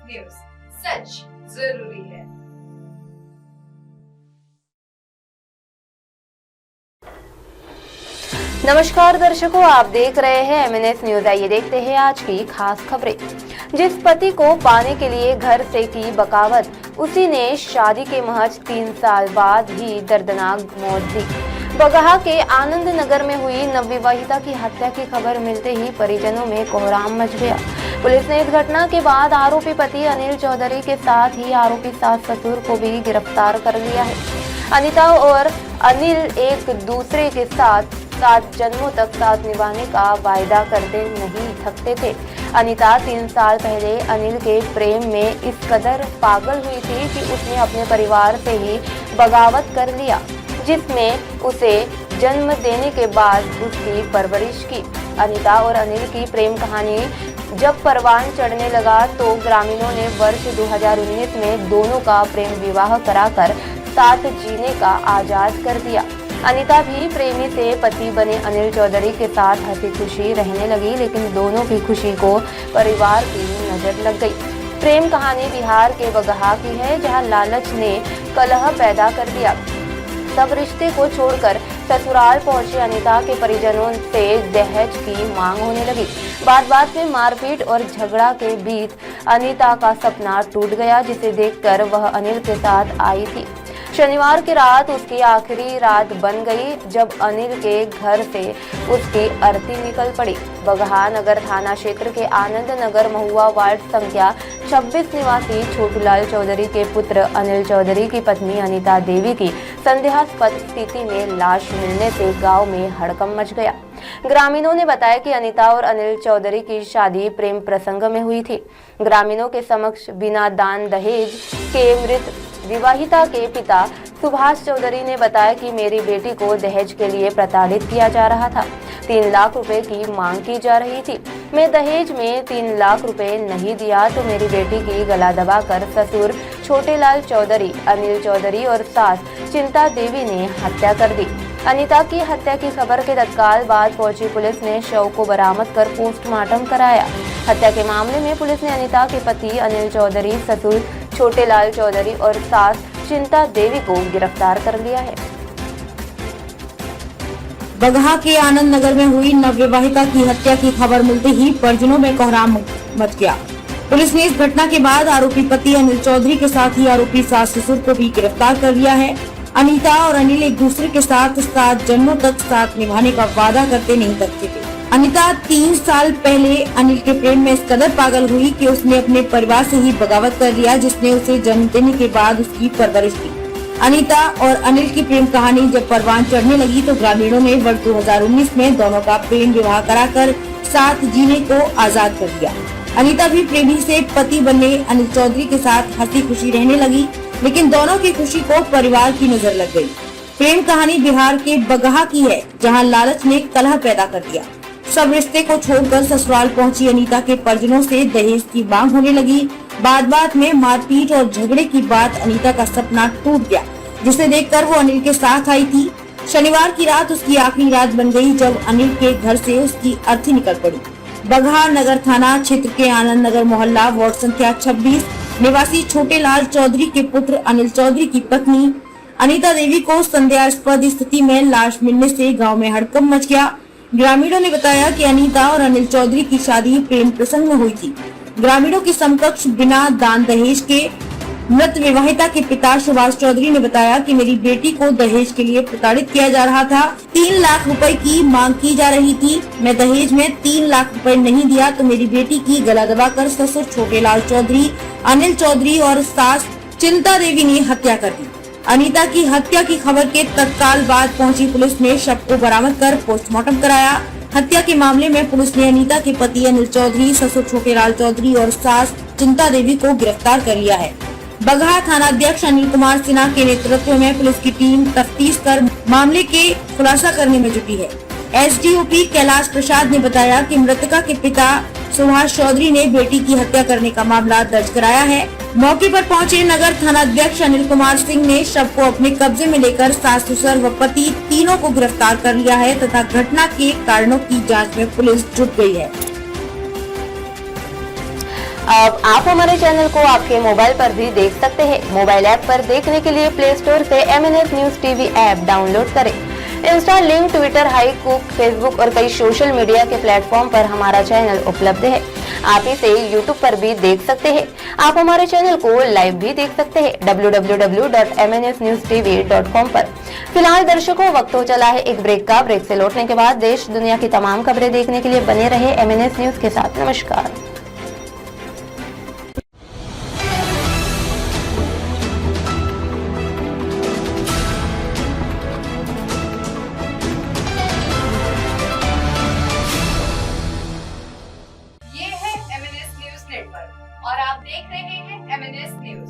News, सच जरूरी है। नमस्कार दर्शकों, आप देख रहे हैं एमएनएस न्यूज। आइए देखते हैं आज की खास खबरें। जिस पति को पाने के लिए घर से की बगावत, उसी ने शादी के महज 3 साल बाद ही दर्दनाक मौत दी। बगहा के आनंद नगर में हुई नवविवाहिता की हत्या की खबर मिलते ही परिजनों में कोहराम मच गया। पुलिस ने इस घटना के बाद आरोपी पति अनिल चौधरी के साथ ही आरोपी सास ससुर को भी गिरफ्तार कर लिया है। अनीता और अनिल एक दूसरे के साथ 7 जन्मों तक साथ निभाने का वायदा करते नहीं थकते थे। अनीता 3 साल पहले अनिल के प्रेम में इस कदर पागल हुई थी कि उसने अपने परिवार से ही बगावत कर लिया, जिसमें उसे जन्म देने के बाद उसकी परवरिश की। अनीता और अनिल की प्रेम कहानी जब परवान चढ़ने लगा तो ग्रामीणों ने वर्ष 2019 में दोनों का प्रेम विवाह कराकर साथ जीने का आजाद कर दिया। अनीता भी प्रेमी से पति बने अनिल चौधरी के साथ हंसी खुशी रहने लगी, लेकिन दोनों की खुशी को परिवार की नजर लग गई। प्रेम कहानी बिहार के बगहा की है, जहां लालच ने कलह पैदा कर दिया। सब रिश्ते को छोड़कर ससुराल पहुंचे अनीता के परिजनों से दहेज की मांग होने लगी। बात में मारपीट और झगड़ा के बीच अनीता का सपना टूट गया, जिसे देखकर वह अनिल के साथ आई थी। शनिवार की रात उसकी आखिरी रात बन गई, जब अनिल के घर से उसकी अर्थी निकल पड़ी। बगहा नगर थाना क्षेत्र के आनंद नगर महुआ वार्ड संख्या 26 निवासी छोटूलाल चौधरी के पुत्र अनिल चौधरी की पत्नी अनीता देवी की संदेहास्पद स्थिति में लाश मिलने से गांव में हड़कंप मच गया। ग्रामीणों ने बताया कि अनीता और अनिल चौधरी की शादी प्रेम प्रसंग में हुई थी। ग्रामीणों के समक्ष बिना दान दहेज के मृत विवाहिता के पिता सुभाष चौधरी ने बताया कि मेरी बेटी को दहेज के लिए प्रताड़ित किया जा रहा था। 3 लाख रुपए की मांग की जा रही थी। मैं दहेज में 3 लाख रुपए नहीं दिया तो मेरी बेटी की गला दबाकर ससुर छोटेलाल चौधरी, अनिल चौधरी और सास चिंता देवी ने हत्या कर दी। अनीता की हत्या की खबर के तत्काल बाद पहुंची पुलिस ने शव को बरामद कर पोस्टमार्टम कराया। हत्या के मामले में पुलिस ने अनीता के पति अनिल चौधरी, ससुर छोटेलाल चौधरी और सास चिंता देवी को गिरफ्तार कर लिया है। बगहा के आनंद नगर में हुई नवविवाहिता की हत्या की खबर मिलते ही परिजनों में कोहराम मच गया। पुलिस ने इस घटना के बाद आरोपी पति अनिल चौधरी के साथ ही आरोपी सास ससुर को भी गिरफ्तार कर लिया है। अनीता और अनिल एक दूसरे के साथ 7 जन्मों तक साथ निभाने का वादा करते नहीं थकते थे। अनीता 3 साल पहले अनिल के प्रेम में इस कदर पागल हुई कि उसने अपने परिवार से ही बगावत कर लिया, जिसने उसे जन्म देने के बाद उसकी परवरिश की। अनीता और अनिल की प्रेम कहानी जब परवान चढ़ने लगी तो ग्रामीणों ने वर्ष 2019 में दोनों का प्रेम विवाह कराकर साथ जीने को आजाद कर दिया। अनीता भी प्रेमी से पति बनने अनिल चौधरी के साथ हंसी खुशी रहने लगी, लेकिन दोनों की खुशी को परिवार की नजर लग गई। प्रेम कहानी बिहार के बगहा की है, जहां लालच ने कलह पैदा कर दिया। सब रिश्ते को छोड़कर ससुराल पहुंची अनीता के परिजनों से दहेज की मांग होने लगी। बात में मारपीट और झगड़े की बात अनीता का सपना टूट गया, जिसे देखकर वो अनिल के साथ आई थी। शनिवार की रात उसकी आखिरी रात बन गई, जब अनिल के घर से उसकी अर्थी निकल पड़ी। बगहा नगर थाना क्षेत्र के आनंद नगर मोहल्ला वार्ड संख्या 26 निवासी छोटेलाल चौधरी के पुत्र अनिल चौधरी की पत्नी अनीता देवी को संदेहास्पद स्थिति में लाश मिलने से गांव में हड़कंप मच गया। ग्रामीणों ने बताया कि अनीता और अनिल चौधरी की शादी प्रेम प्रसंग में हुई थी। ग्रामीणों के समकक्ष बिना दान दहेज के मृत विवाहिता के पिता सुभाष चौधरी ने बताया कि मेरी बेटी को दहेज के लिए प्रताड़ित किया जा रहा था। 3 लाख रुपए की मांग की जा रही थी। मैं दहेज में 3 लाख रुपए नहीं दिया तो मेरी बेटी की गला दबाकर ससुर छोटेलाल चौधरी, अनिल चौधरी और सास चिंता देवी ने हत्या कर दी। अनीता की हत्या की खबर के तत्काल बाद पहुंची पुलिस ने शव को बरामद कर पोस्टमार्टम कराया। हत्या के मामले में पुलिस ने अनीता के पति अनिल चौधरी, ससुर छोटेलाल चौधरी और सास चिंता देवी को गिरफ्तार कर लिया है। बगहा थानाध्यक्ष अनिल कुमार सिन्हा के नेतृत्व में पुलिस की टीम तफ्तीश कर मामले के खुलासा करने में जुटी है। एसडीओपी कैलाश प्रसाद ने बताया कि मृतका के पिता सुभाष चौधरी ने बेटी की हत्या करने का मामला दर्ज कराया है। मौके पर पहुंचे नगर थानाध्यक्ष अनिल कुमार सिंह ने शव को अपने कब्जे में लेकर सास ससुर व पति तीनों को गिरफ्तार कर लिया है तथा घटना के कारणों की जांच में पुलिस जुट गई है। अब आप हमारे चैनल को आपके मोबाइल पर भी देख सकते हैं। मोबाइल ऐप पर देखने के लिए प्ले स्टोर से MNS news TV app download करें। इंस्टा, लिंक, ट्विटर, हाईकुक, फेसबुक और कई सोशल मीडिया के प्लेटफॉर्म पर हमारा चैनल उपलब्ध है। आप इसे यूट्यूब पर भी देख सकते हैं। आप हमारे चैनल को लाइव भी देख सकते हैं www.mnsnewstv.com पर। फिलहाल दर्शकों, वक्त हो चला है एक ब्रेक का। ब्रेक से लौटने के बाद देश दुनिया की तमाम खबरें देखने के लिए बने रहे MNS न्यूज के साथ। नमस्कार। ये है MNS न्यूज नेटवर्क और आप देख रहे हैं MNS न्यूज।